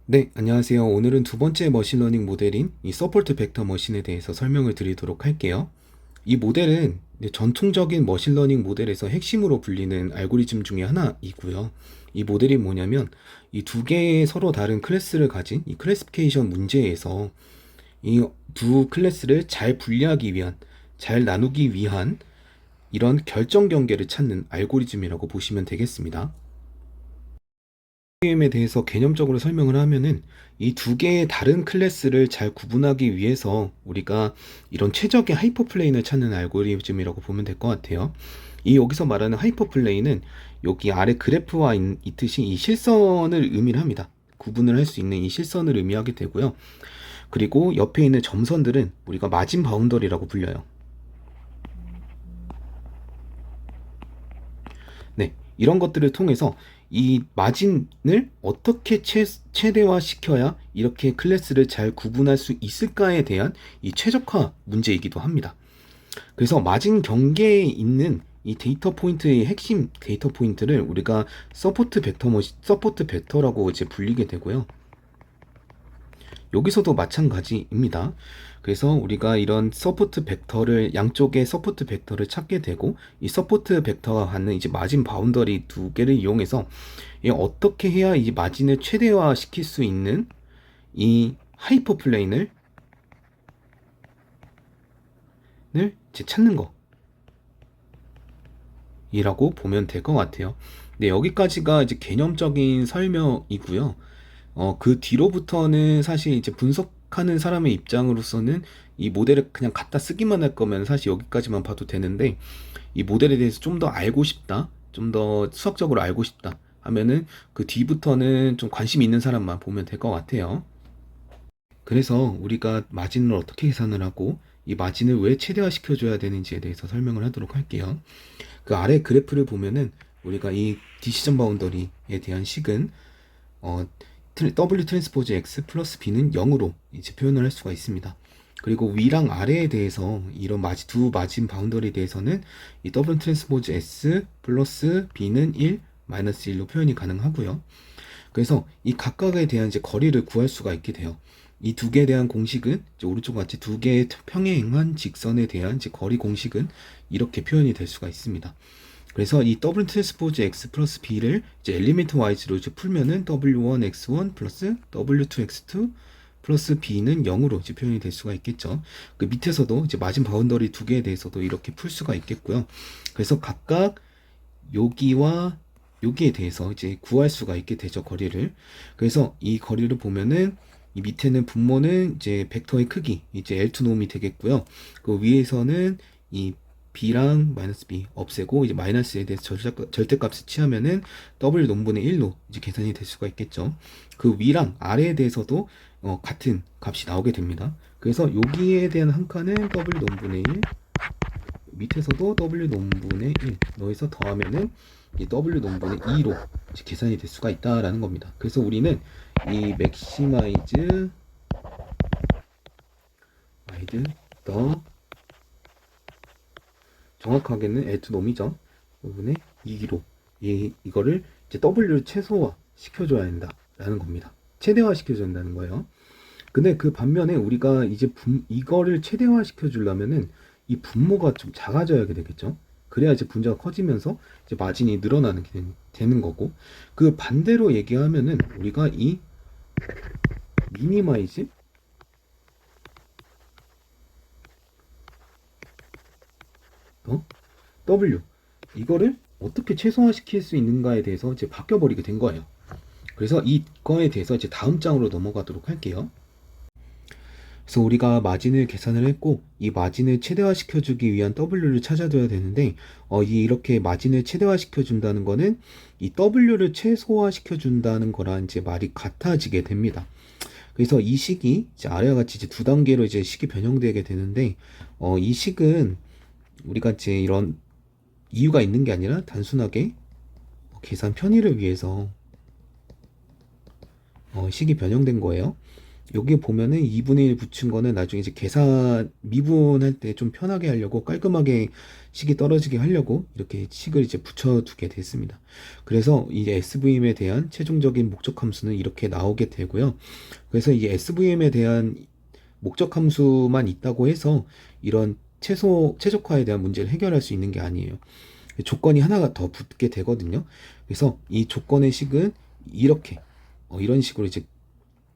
네, 안녕하세요. 오늘은 두 번째 머신러닝 모델인 이 서포트 벡터 머신에 대해서 설명을 드리도록 할게요. 이 모델은 전통적인 머신러닝 모델에서 핵심으로 불리는 알고리즘 중에 하나이고요. 이 모델이 뭐냐면 이 두 개의 서로 다른 클래스를 가진 이 클래시피케이션 문제에서 이 두 클래스를 잘 분리하기 위한, 잘 나누기 위한 이런 결정 경계를 찾는 알고리즘이라고 보시면 되겠습니다. 게임에 대해서 개념적으로 설명을 하면은 이 두 개의 다른 클래스를 잘 구분하기 위해서 우리가 이런 최적의 하이퍼플레인을 찾는 알고리즘이라고 보면 될 것 같아요. 이 여기서 말하는 하이퍼플레인은 여기 아래 그래프와 있듯이 이 실선을 의미를 합니다. 구분을 할 수 있는 이 실선을 의미하게 되고요. 그리고 옆에 있는 점선들은 우리가 마진 바운더리라고 불려요. 네, 이런 것들을 통해서 이 마진을 어떻게 최대화 시켜야 이렇게 클래스를 잘 구분할 수 있을까에 대한 이 최적화 문제이기도 합니다. 그래서 마진 경계에 있는 이 데이터 포인트의 핵심 데이터 포인트를 우리가 서포트 벡터라고 이제 불리게 되고요. 여기서도 마찬가지입니다. 그래서 우리가 이런 서포트 벡터를 양쪽의 서포트 벡터를 찾게 되고 이 서포트 벡터가 갖는 이제 마진 바운더리 두 개를 이용해서 어떻게 해야 이 마진을 최대화 시킬 수 있는 이 하이퍼 플레인을 이제 찾는 거이라고 보면 될 것 같아요. 네, 여기까지가 이제 개념적인 설명이고요. 그 뒤로부터는 사실 이제 분석하는 사람의 입장으로서는 이 모델을 그냥 갖다 쓰기만 할 거면 사실 여기까지만 봐도 되는데 이 모델에 대해서 좀 더 알고 싶다, 좀 더 수학적으로 알고 싶다 하면은 그 뒤부터는 좀 관심 있는 사람만 보면 될 것 같아요. 그래서 우리가 마진을 어떻게 계산을 하고 이 마진을 왜 최대화 시켜줘야 되는지에 대해서 설명을 하도록 할게요. 그 아래 그래프를 보면은 우리가 이 디시전 바운더리에 대한 식은 W 트랜스포즈 X 플러스 B는 0으로 이제 표현을 할 수가 있습니다. 그리고 위랑 아래에 대해서 이런 두 마진 바운더리에 대해서는 이 W 트랜스포즈 S 플러스 B는 1, 마이너스 1로 표현이 가능하고요. 그래서 이 각각에 대한 이제 거리를 구할 수가 있게 돼요. 이 두 개에 대한 공식은 이제 오른쪽 같이 두 개의 평행한 직선에 대한 이제 거리 공식은 이렇게 표현이 될 수가 있습니다. 그래서 이 W 트랜스포즈 X 플러스 B를 이제 엘리멘트 와이즈로 이제 풀면은 W1 X1 플러스 W2 X2 플러스 B는 0으로 이제 표현이 될 수가 있겠죠. 그 밑에서도 이제 마진 바운더리 두 개에 대해서도 이렇게 풀 수가 있겠고요. 그래서 각각 여기와 여기에 대해서 이제 구할 수가 있게 되죠, 거리를. 그래서 이 거리를 보면은 이 밑에는 분모는 이제 벡터의 크기, 이제 L2 놈이 되겠고요. 그 위에서는 이 b랑 마이너스 b 없애고 이제 마이너스에 대해서 절대값을 취하면은 w 농분의 1로 이제 계산이 될 수가 있겠죠. 그 위랑 아래에 대해서도 같은 값이 나오게 됩니다. 그래서 여기에 대한 한 칸은 w 농분의 1, 밑에서도 w 농분의 1 넣어서 더하면은 이 w 농분의 2로 이제 계산이 될 수가 있다라는 겁니다. 그래서 우리는 이 맥시마이즈 와이드 더 정확하게는 L2 놈이죠. 부분에 2로 이거를 이제 W를 최소화 시켜줘야 된다라는 겁니다. 최대화 시켜줘야 된다는 거예요. 근데 그 반면에 우리가 이제 이거를 최대화 시켜주려면은 이 분모가 좀 작아져야 되겠죠. 그래야 이제 분자가 커지면서 이제 마진이 늘어나는 게 되는 거고, 그 반대로 얘기하면은 우리가 이 미니마이즈 W 이거를 어떻게 최소화시킬 수 있는가에 대해서 이제 바뀌어버리게 된 거예요. 그래서 이거에 대해서 이제 다음 장으로 넘어가도록 할게요. 그래서 우리가 마진을 계산을 했고 이 마진을 최대화시켜 주기 위한 W를 찾아줘야 되는데 이렇게 마진을 최대화시켜 준다는 거는 이 W를 최소화시켜 준다는 거랑 이제 말이 같아지게 됩니다. 그래서 이 식이 이제 아래와 같이 이제 두 단계로 이제 식이 변형되게 되는데 이 식은 우리가 이제 이런 이유가 있는 게 아니라 단순하게 계산 편의를 위해서 식이 변형된 거예요. 여기 보면은 2분의 1 붙인 거는 나중에 이제 계산 미분할 때 좀 편하게 하려고 깔끔하게 식이 떨어지게 하려고 이렇게 식을 이제 붙여두게 됐습니다. 그래서 이 SVM에 대한 최종적인 목적 함수는 이렇게 나오게 되고요. 그래서 이 SVM에 대한 목적 함수만 있다고 해서 이런 최적화에 대한 문제를 해결할 수 있는 게 아니에요. 조건이 하나가 더 붙게 되거든요. 그래서 이 조건의 식은 이렇게 이런 식으로 이제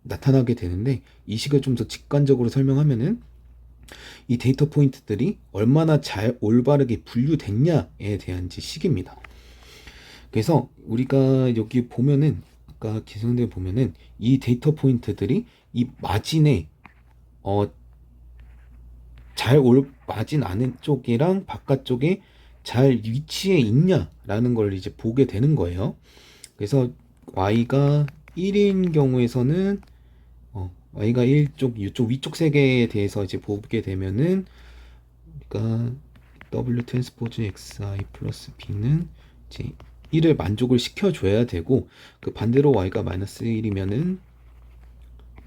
나타나게 되는데, 이 식을 좀 더 직관적으로 설명하면은 이 데이터 포인트들이 얼마나 잘 올바르게 분류됐냐에 대한 이제 식입니다. 그래서 우리가 여기 보면은 아까 기성대 보면은 이 데이터 포인트들이 이 마진에 마진 안은 쪽이랑 바깥쪽에 잘 위치해 있냐라는 걸 이제 보게 되는 거예요. 그래서 y가 1인 경우에서는 y가 1쪽, 이쪽 위쪽 세 개에 대해서 이제 보게 되면은, 그러니까 w 트랜스포즈 xi 플러스 b는 이제 1을 만족을 시켜줘야 되고, 그 반대로 y가 마이너스 1이면은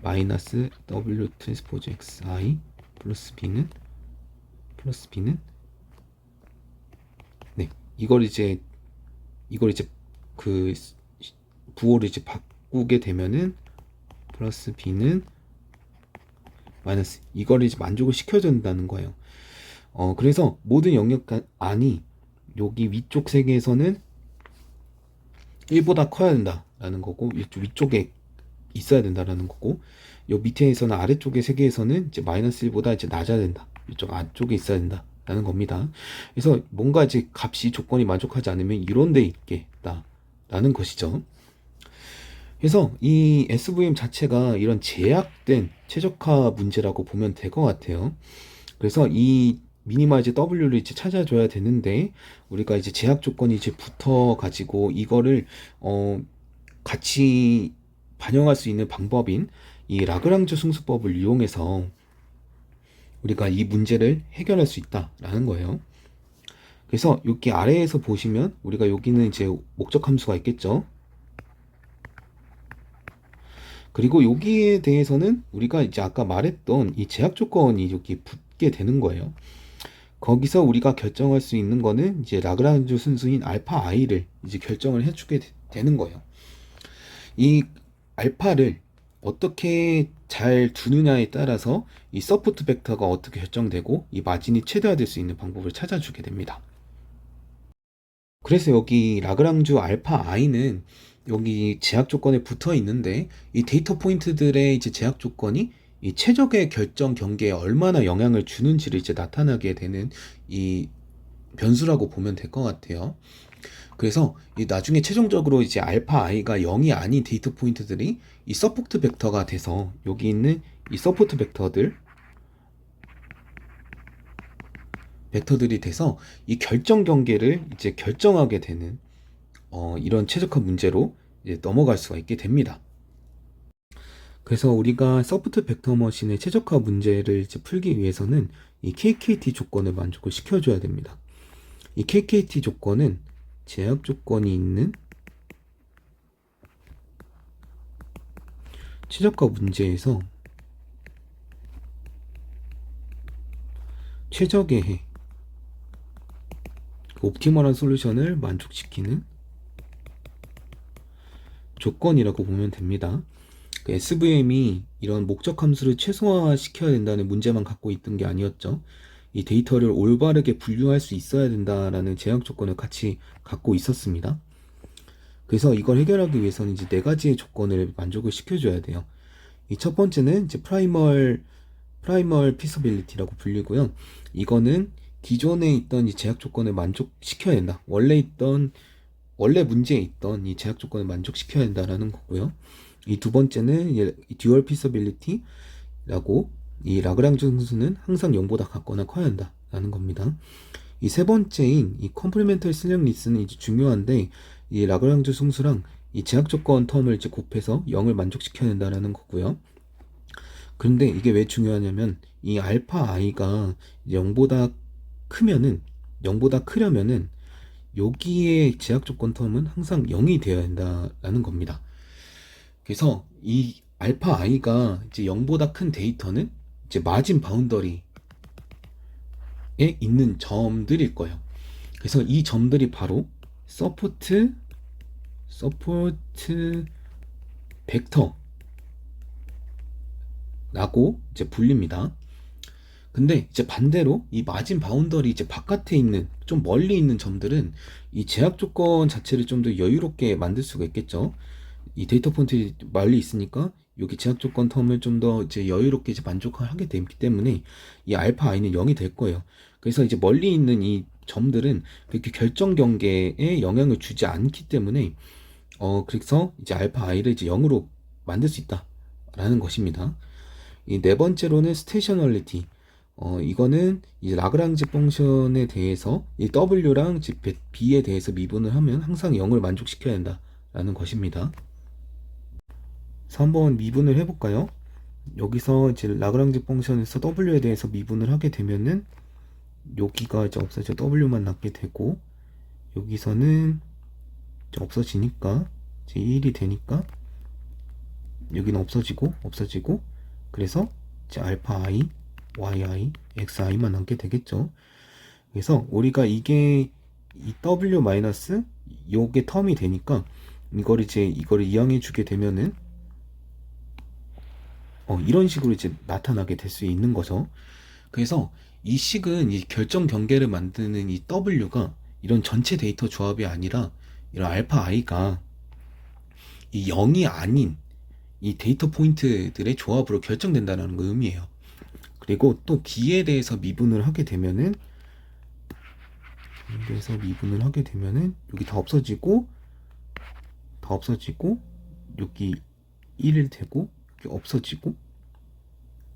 마이너스 w 트랜스포즈 xi 플러스 b는 네, 이걸 이제 그 부호를 이제 바꾸게 되면은 플러스 b는 마이너스, 이걸 이제 만족을 시켜준다는 거예요. 그래서 모든 영역 안이 여기 위쪽 세 개에서는 1보다 커야 된다라는 거고, 위쪽에 있어야 된다라는 거고, 요 밑에서는 아래쪽의 세 개에서는 이제 마이너스 1보다 이제 낮아야 된다. 이쪽 안쪽에 있어야 된다라는 겁니다. 그래서 뭔가 이제 값이 조건이 만족하지 않으면 이런 데 있겠다라는 것이죠. 그래서 이 SVM 자체가 이런 제약된 최적화 문제라고 보면 될 것 같아요. 그래서 이 미니마이즈 W를 이제 찾아줘야 되는데, 우리가 이제 제약 조건이 이제 붙어 가지고 이거를 같이 반영할 수 있는 방법인 이 라그랑주 승수법을 이용해서 우리가 이 문제를 해결할 수 있다라는 거예요. 그래서 여기 아래에서 보시면 우리가 여기는 이제 목적 함수가 있겠죠. 그리고 여기에 대해서는 우리가 이제 아까 말했던 이 제약 조건이 여기 붙게 되는 거예요. 거기서 우리가 결정할 수 있는 거는 이제 라그랑주 순수인 알파 i를 이제 결정을 해주게 되는 거예요. 이 알파를 어떻게 잘 두느냐에 따라서 이 서포트 벡터가 어떻게 결정되고 이 마진이 최대화될 수 있는 방법을 찾아주게 됩니다. 그래서 여기 라그랑주 알파 i는 여기 제약 조건에 붙어 있는데, 이 데이터 포인트들의 이제 제약 조건이 이 최적의 결정 경계에 얼마나 영향을 주는지를 이제 나타나게 되는 이 변수라고 보면 될 것 같아요. 그래서 이 나중에 최종적으로 이제 알파 i가 0이 아닌 데이터 포인트들이 이 서포트 벡터가 돼서 여기 있는 이 서포트 벡터들이 돼서 이 결정 경계를 이제 결정하게 되는 이런 최적화 문제로 이제 넘어갈 수가 있게 됩니다. 그래서 우리가 서포트 벡터 머신의 최적화 문제를 이제 풀기 위해서는 이 KKT 조건을 만족을 시켜줘야 됩니다. 이 KKT 조건은 제약 조건이 있는 최적화 문제에서 최적의 해, 옵티멀한 솔루션을 만족시키는 조건이라고 보면 됩니다. 그 SVM이 이런 목적 함수를 최소화시켜야 된다는 문제만 갖고 있던 게 아니었죠. 이 데이터를 올바르게 분류할 수 있어야 된다라는 제약 조건을 같이 갖고 있었습니다. 그래서 이걸 해결하기 위해서는 이제 네 가지의 조건을 만족을 시켜줘야 돼요. 이 첫 번째는 이제 프라이멀 피서빌리티라고 불리고요. 이거는 기존에 있던 이 제약 조건을 만족시켜야 된다. 원래 문제에 있던 이 제약 조건을 만족시켜야 된다라는 거고요. 이 두 번째는 이 듀얼 피서빌리티라고, 이 라그랑주 승수는 항상 0보다 같거나 커야 한다라는 겁니다. 이 세 번째인 이 컴플리멘터리 슬랙리스는 이제 중요한데, 이 라그랑주 승수랑 이 제약 조건 텀을 이제 곱해서 0을 만족시켜야 된다라는 거고요. 그런데 이게 왜 중요하냐면, 이 알파 i가 0보다 크려면은 여기에 제약 조건 텀은 항상 0이 되어야 된다라는 겁니다. 그래서 이 알파 i가 이제 0보다 큰 데이터는 이제 마진 바운더리에 있는 점들일 거예요. 그래서 이 점들이 바로 서포트 벡터라고 이제 불립니다. 근데 이제 반대로 이 마진 바운더리 이제 바깥에 있는 좀 멀리 있는 점들은 이 제약 조건 자체를 좀 더 여유롭게 만들 수가 있겠죠. 이 데이터 포인트 멀리 있으니까 여기 제약 조건 텀을 좀 더 이제 여유롭게 이제 만족하게 되기 때문에 이 알파 i는 0이 될 거예요. 그래서 이제 멀리 있는 이 점들은 그렇게 결정 경계에 영향을 주지 않기 때문에 그래서 이제 알파 i를 이제 0으로 만들 수 있다라는 것입니다. 이 네 번째로는 스테이셔널리티. 이거는 이제 라그랑지 펑션에 대해서 이 W랑 B에 대해서 미분을 하면 항상 0을 만족시켜야 된다라는 것입니다. 그래서 한번 미분을 해볼까요? 여기서 이제 라그랑지 펑션에서 W에 대해서 미분을 하게 되면은 여기가 이제 없어져 W만 남게 되고 여기서는 이제 없어지니까 이제 1이 되니까 여기는 없어지고 그래서 이제 알파 i, yi, xi만 남게 되겠죠. 그래서 우리가 이게 이 w 마이너스 요게 텀이 되니까 이거를 이항해 주게 되면은 이런 식으로 이제 나타나게 될 수 있는 거죠. 그래서 이 식은 이 결정 경계를 만드는 이 w가 이런 전체 데이터 조합이 아니라 이런 알파 i가 이 0이 아닌 이 데이터 포인트들의 조합으로 결정된다는 거 의미해요. 그리고 또 b에 대해서 미분을 하게 되면은 여기 다 없어지고 여기 1일 되고 여기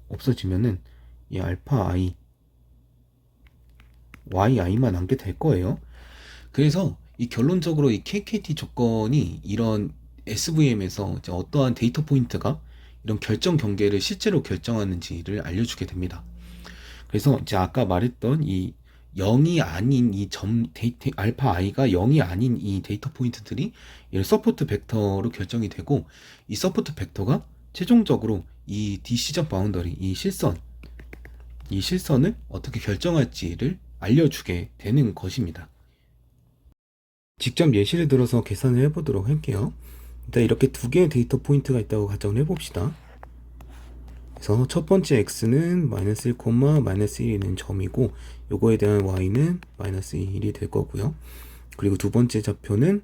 없어지면은 이 알파 i yi만 남게 될 거예요. 그래서 이 결론적으로 이 KKT 조건이 이런 SVM에서 어떠한 데이터 포인트가 이런 결정 경계를 실제로 결정하는지를 알려주게 됩니다. 그래서 이제 아까 말했던 이 0이 아닌 이 알파 i가 0이 아닌 이 데이터 포인트들이 이런 서포트 벡터로 결정이 되고 이 서포트 벡터가 최종적으로 이 디시전 바운더리 이 실선을 어떻게 결정할지를 알려주게 되는 것입니다. 직접 예시를 들어서 계산을 해보도록 할게요. 일단 이렇게 두 개의 데이터 포인트가 있다고 가정을 해봅시다. 그래서 첫 번째 x는 마이너스 1, 마이너스 1이 점이고 요거에 대한 y는 마이너스 1이 될 거고요. 그리고 두 번째 좌표는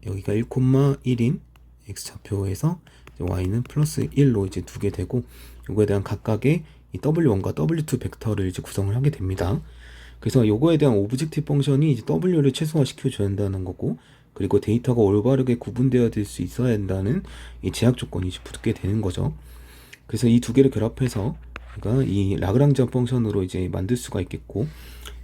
여기가 1, 1인 x 좌표에서 y는 플러스 1로 이제 두게 되고 요거에 대한 각각의 이 w1과 w2 벡터를 이제 구성을 하게 됩니다. 그래서 요거에 대한 오브젝티브 펑션이 이제 w를 최소화시켜 줘야 한다는 거고 그리고 데이터가 올바르게 구분되어야 될 수 있어야 한다는 이 제약 조건이 이제 붙게 되는 거죠. 그래서 이 두 개를 결합해서 우리가 이 라그랑지안 펑션으로 이제 만들 수가 있겠고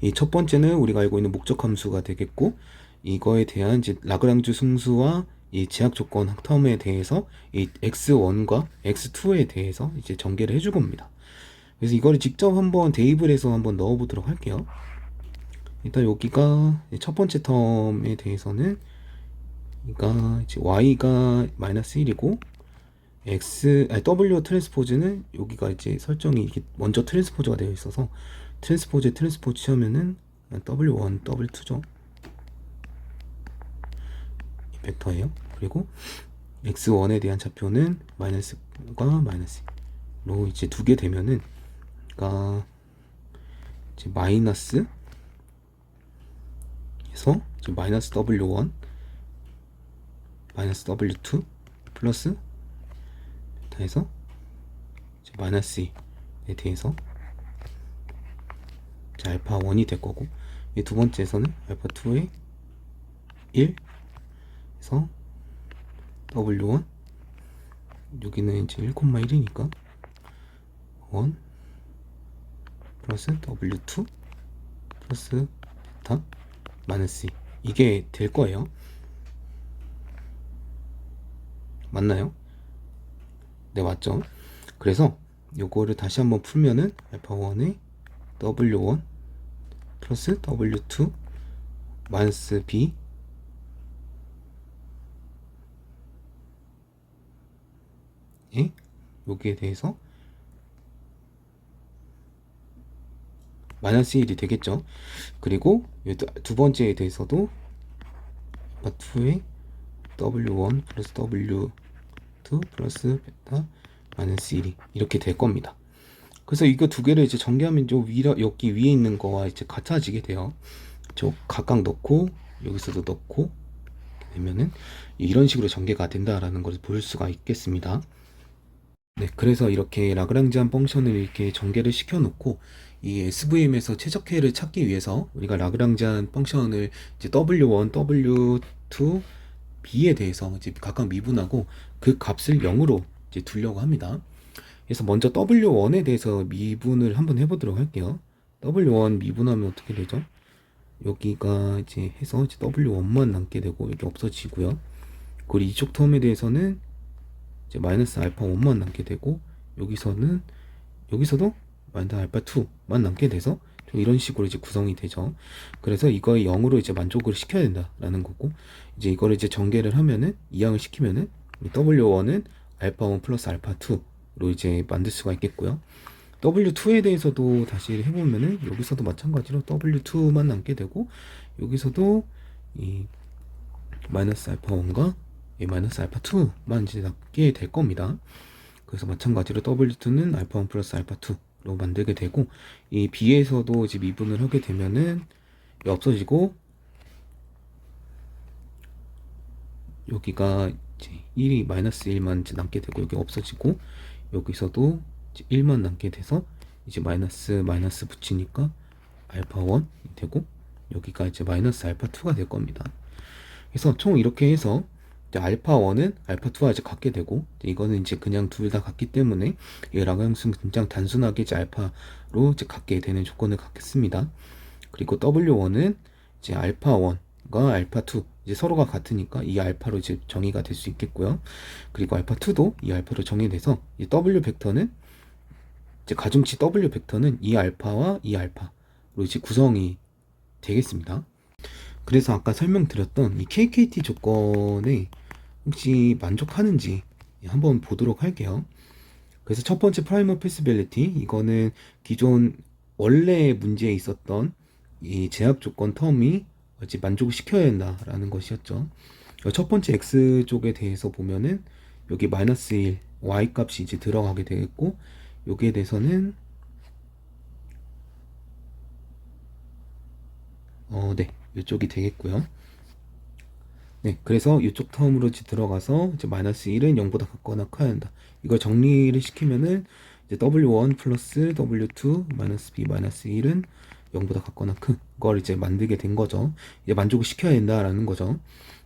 이 첫 번째는 우리가 알고 있는 목적 함수가 되겠고 이거에 대한 이제 라그랑주 승수와 이 제약 조건 텀에 대해서 이 x1과 x2에 대해서 이제 전개를 해줄 겁니다. 그래서 이거를 직접 한번 대입을 해서 한번 넣어 보도록 할게요. 일단 여기가 첫 번째 텀에 대해서는 그러니까 이제 y가 마이너스 1이고 w 트랜스포즈는 여기가 이제 설정이 이렇게 먼저 트랜스포즈가 되어 있어서 트랜스포즈 하면은 w1, w2죠. 이 벡터예요. 그리고 x1에 대한 좌표는 마이너스과 마이너스로 이제 두 개 되면은 그러니까 이제 마이너스 해서 마이너스 w1 마이너스 w2 플러스 해서 마이너스 에 대해서 알파 1이 될 거고 이 두 번째에서는 알파 2의 1 해서 w1 여기는 이제 1,1이니까 1 플러스 w2 플러스 다 마이너스 이게 될 거예요. 맞나요? 네, 맞죠? 그래서 요거를 다시 한번 풀면은 알파 1의 w1 플러스 w2 마이너스 b 에 여기에 대해서 마이너스 1이 되겠죠. 그리고 두 번째에 대해서도 알파2의 w1 플러스 w2 플러스 베타 마이너스 1이 이렇게 될 겁니다. 그래서 이거 두 개를 이제 전개하면 여기 위에 있는 거와 이제 같아지게 돼요. 저 각각 넣고 여기서도 넣고 되면은 이런 식으로 전개가 된다라는 것을 볼 수가 있겠습니다. 네, 그래서 이렇게 라그랑지안 펑션을 이렇게 전개를 시켜 놓고 이 SVM에서 최적해를 찾기 위해서 우리가 라그랑지안 펑션을 이제 W1, W2, B에 대해서 이제 각각 미분하고 그 값을 0으로 이제 두려고 합니다. 그래서 먼저 W1에 대해서 미분을 한번 해보도록 할게요. W1 미분하면 어떻게 되죠? 여기가 이제 해서 이제 W1만 남게 되고 여기 없어지고요. 그리고 이쪽 텀에 대해서는 이제 마이너스 알파 1만 남게 되고 여기서도 마이너스 알파 2만 남게 돼서 좀 이런 식으로 이제 구성이 되죠. 그래서 이거의 0으로 이제 만족을 시켜야 된다라는 거고, 이제 이거를 이제 전개를 하면은 이항을 시키면은 W1은 알파 1 플러스 알파 2로 이제 만들 수가 있겠고요. W2에 대해서도 다시 해보면은 여기서도 마찬가지로 W2만 남게 되고 여기서도 이 마이너스 알파 1과 이 마이너스 알파 2만 이제 남게 될 겁니다. 그래서 마찬가지로 W2는 알파 1 플러스 알파 2로 만들게 되고 이 B에서도 이제 미분을 하게 되면은 없어지고 여기가 이제 1이 마이너스 1만 이제 남게 되고 여기 없어지고 여기서도 이제 1만 남게 돼서 이제 마이너스 붙이니까 알파 1이 되고 여기가 이제 마이너스 알파 2가 될 겁니다. 그래서 총 이렇게 해서 이제 알파 1은 알파 2와 이제 같게 되고 이거는 이제 그냥 둘 다 같기 때문에 이 라그랑스 그냥 단순하게 이제 알파로 이제 같게 되는 조건을 갖겠습니다. 그리고 W1은 이제 알파 1과 알파 2 이제 서로가 같으니까 이 알파로 이제 정의가 될 수 있겠고요. 그리고 알파 2도 이 알파로 정의돼서 이 W 벡터는 이제 가중치 W 벡터는 이 알파와 이 알파로 이제 구성이 되겠습니다. 그래서 아까 설명드렸던 이 KKT 조건에 혹시 만족하는지 한번 보도록 할게요. 그래서 첫 번째 프라이머 패시빌리티, 이거는 기존 원래 문제에 있었던 이 제약 조건 텀이 이제 만족을 시켜야 된다라는 것이었죠. 첫 번째 X 쪽에 대해서 보면은 여기 마이너스 1 Y 값이 이제 들어가게 되겠고 여기에 대해서는 네, 이쪽이 되겠고요. 네, 그래서 이쪽 텀으로 이제 들어가서 이제 마이너스 1은 0보다 같거나 커야 한다. 이걸 정리를 시키면은 이제 W1 플러스 W2 마이너스 B 마이너스 1은 0보다 같거나 큰 걸 이제 만들게 된 거죠. 이제 만족을 시켜야 된다라는 거죠.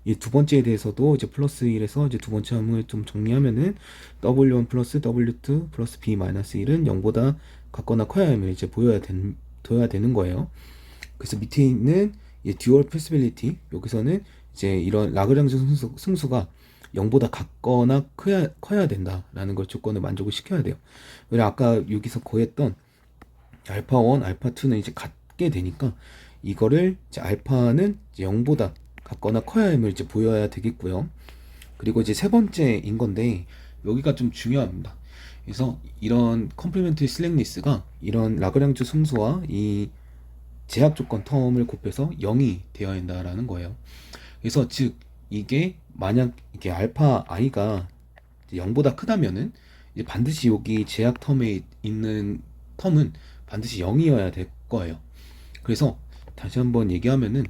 이 두 번째에 대해서도 이제 플러스 1에서 이제 두 번째 함을 좀 정리하면은 W1 플러스 W2 플러스 B 마이너스 1은 0보다 같거나 커야 하면 이제 둬야 되는 거예요. 그래서 밑에 있는 이 듀얼 패시빌리티 여기서는 이제 이런 라그랑지 승수가 0보다 같거나 커야 된다라는 걸 조건을 만족을 시켜야 돼요. 왜냐 아까 여기서 구했던 알파 1, 알파 2는 이제 같게 되니까 이거를 이제 알파는 이제 0보다 같거나 커야 함을 이제 보여야 되겠고요. 그리고 이제 세 번째인 건데 여기가 좀 중요합니다. 그래서 이런 컴플리멘터리 슬랙리스가 이런 라그랑지 승수와 이 제약 조건 텀을 곱해서 0이 되어야 한다라는 거예요. 그래서 즉 이게 만약 이게 알파 i가 0보다 크다면은 이제 반드시 여기 제약 텀에 있는 텀은 반드시 0이어야 될 거예요. 그래서 다시 한번 얘기하면은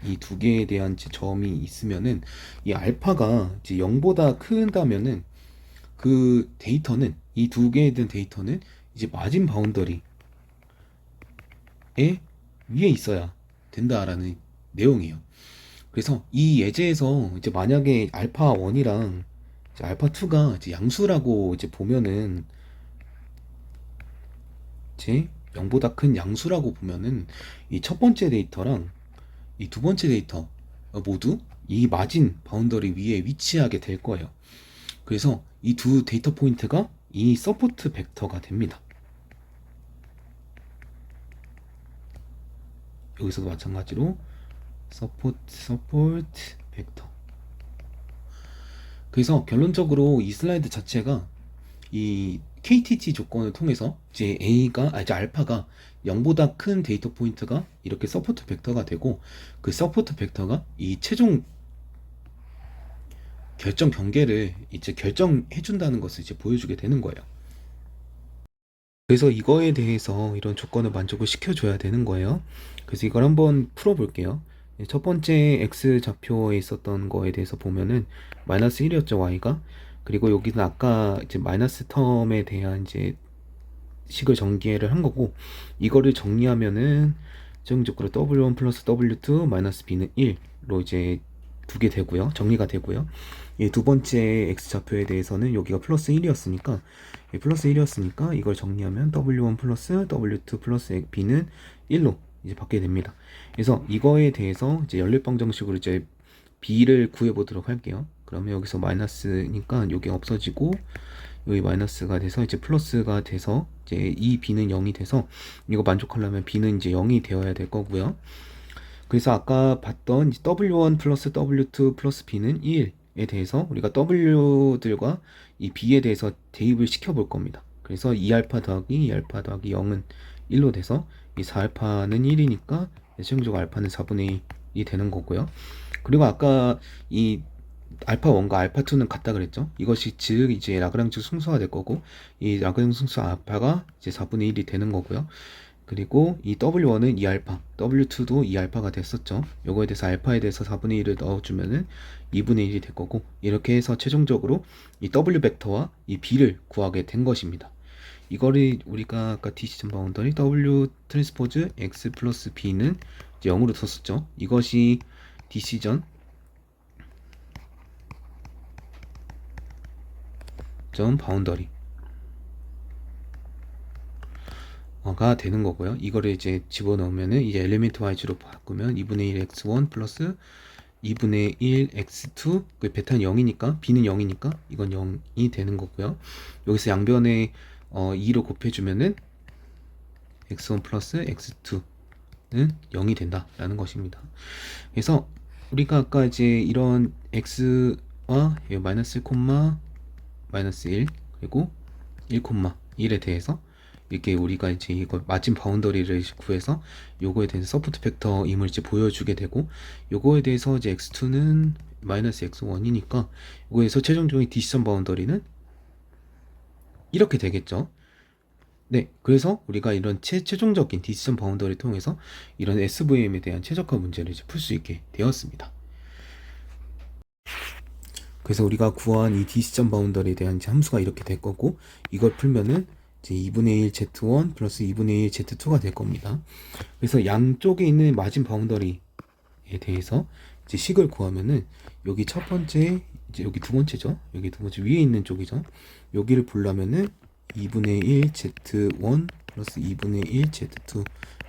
이 두 개에 대한 점이 있으면은 이 알파가 이제 0보다 크다면은 그 데이터는 이 두 개에 대한 데이터는 이제 마진 바운더리에 위에 있어야 된다라는 내용이에요. 그래서 이 예제에서 이제 만약에 알파 1이랑 알파 2가 이제 양수라고 이제 보면은 이제 0보다 큰 양수라고 보면은 이 첫 번째 데이터랑 이 두 번째 데이터 모두 이 마진 바운더리 위에 위치하게 될 거예요. 그래서 이 두 데이터 포인트가 이 서포트 벡터가 됩니다. 여기서도 마찬가지로 서포트 벡터. 그래서 결론적으로 이 슬라이드 자체가 이 KTT 조건을 통해서 이제 이제 알파가 0보다 큰 데이터 포인트가 이렇게 서포트 벡터가 되고, 그 서포트 벡터가 이 최종 결정 경계를 이제 결정해 준다는 것을 이제 보여주게 되는 거예요. 그래서 이거에 대해서 이런 조건을 만족을 시켜줘야 되는 거예요. 그래서 이걸 한번 풀어볼게요. 첫 번째 x 좌표에 있었던 거에 대해서 보면은 마이너스 1이었죠, y가. 그리고 여기는 아까 이제 마이너스 텀에 대한 이제 식을 전개를 한 거고, 이거를 정리하면은 최종적으로 w1 플러스 w2 마이너스 b는 1로 이제 두게 되고요. 정리가 되고요. 이 두 번째 x좌표에 대해서는 여기가 플러스 1이었으니까 플러스 1이었으니까 이걸 정리하면 w1 플러스 w2 플러스 b는 1로 이제 받게 됩니다. 그래서 이거에 대해서 이제 연립방정식으로 이제 b를 구해 보도록 할게요. 그러면 여기서 마이너스니까 여기 없어지고 여기 마이너스가 돼서 이제 플러스가 돼서 이제 이 b는 0이 돼서, 이거 만족하려면 b는 이제 0이 되어야 될 거고요. 그래서 아까 봤던 w1 플러스 w2 플러스 b는 1에 대해서 우리가 w들과 이 b에 대해서 대입을 시켜 볼 겁니다. 그래서 2알파 더하기 2알파 더하기 0은 1로 돼서 이 4알파는 1이니까 최종적으로 알파는 4분의 1이 되는 거고요. 그리고 아까 이 알파 1과 알파 2는 같다 그랬죠. 이것이 즉 이제 라그랑지 승수가 될 거고, 이 라그랑지 승수 알파가 이제 4분의 1이 되는 거고요. 그리고 이 W1은 2알파, W2도 2알파가 됐었죠. 요거에 대해서 알파에 대해서 4분의 1을 넣어주면은 2분의 1이 될 거고, 이렇게 해서 최종적으로 이 W 벡터와 이 B를 구하게 된 것입니다. 이거를 우리가 아까 디시전 바운더리 W 트랜스포즈 X 플러스 B는 이제 0으로 뒀었죠. 이것이 디시전 점 바운더리 가 되는 거고요. 이거를 이제 집어넣으면은 이제 엘리멘트 와이즈로 바꾸면 2분의 1 x1 플러스 2분의 1 x2, 그 베타는 0이니까 b는 0이니까 이건 0이 되는 거고요. 여기서 양변에 2로 곱해주면은 x1 플러스 x2는 0이 된다라는 것입니다. 그래서 우리가 아까 이제 이런 x와 마이너스 1, 마이너스 1 그리고 1, 1에 대해서 이렇게 우리가 이제 이거 마진 바운더리를 구해서 요거에 대해서 서포트 팩터임을 이제 보여주게 되고, 요거에 대해서 이제 x2는 마이너스 x1이니까 요거에서 최종적인 디시전 바운더리는 이렇게 되겠죠. 네, 그래서 우리가 이런 최종적인 디시전 바운더리를 통해서 이런 SVM에 대한 최적화 문제를 이제 풀 수 있게 되었습니다. 그래서 우리가 구한 이 디시전 바운더리에 대한 이제 함수가 이렇게 될 거고, 이걸 풀면은 이제 2분의 1 Z1 플러스 2분의 1 Z2가 될 겁니다. 그래서 양쪽에 있는 마진 바운더리에 대해서 이제 식을 구하면은 여기 첫 번째, 이제 여기 두 번째죠. 여기 두 번째 위에 있는 쪽이죠. 여기를 보려면은 2분의 1 Z1 플러스 2분의 1 Z2가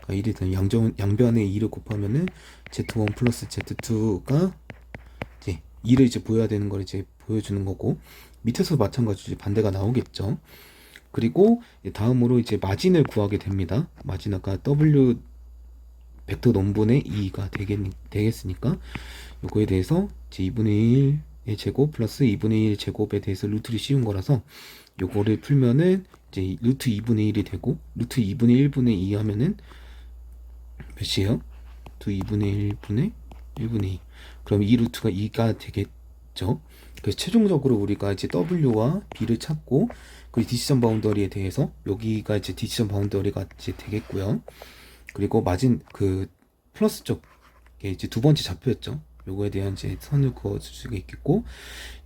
1이 되는 양변에 2를 곱하면은 Z1 플러스 Z2가 이제 2를 이제 보여야 되는 걸 이제 보여주는 거고, 밑에서 마찬가지로 반대가 나오겠죠. 그리고 다음으로 이제 마진을 구하게 됩니다. 마진 아까 W 벡터 넘분의 2가 되겠으니까 요거에 대해서 이제 2분의 1의 제곱 플러스 2분의 1 제곱에 대해서 루트를 씌운 거라서 요거를 풀면은 이제 루트 2분의 1이 되고, 루트 2분의 1분의 2 하면은 몇이에요? 루트 2분의 1분의 1분의 2. 그럼 이 루트가 2가 되겠죠. 그래서 최종적으로 우리가 이제 W와 B를 찾고, 그 디시전 바운더리에 대해서 여기가 이제 디시전 바운더리가 이제 되겠고요. 그리고 마진 그 플러스 쪽에 이제 두 번째 좌표였죠. 요거에 대한 이제 선을 그어 줄 수가 있겠고,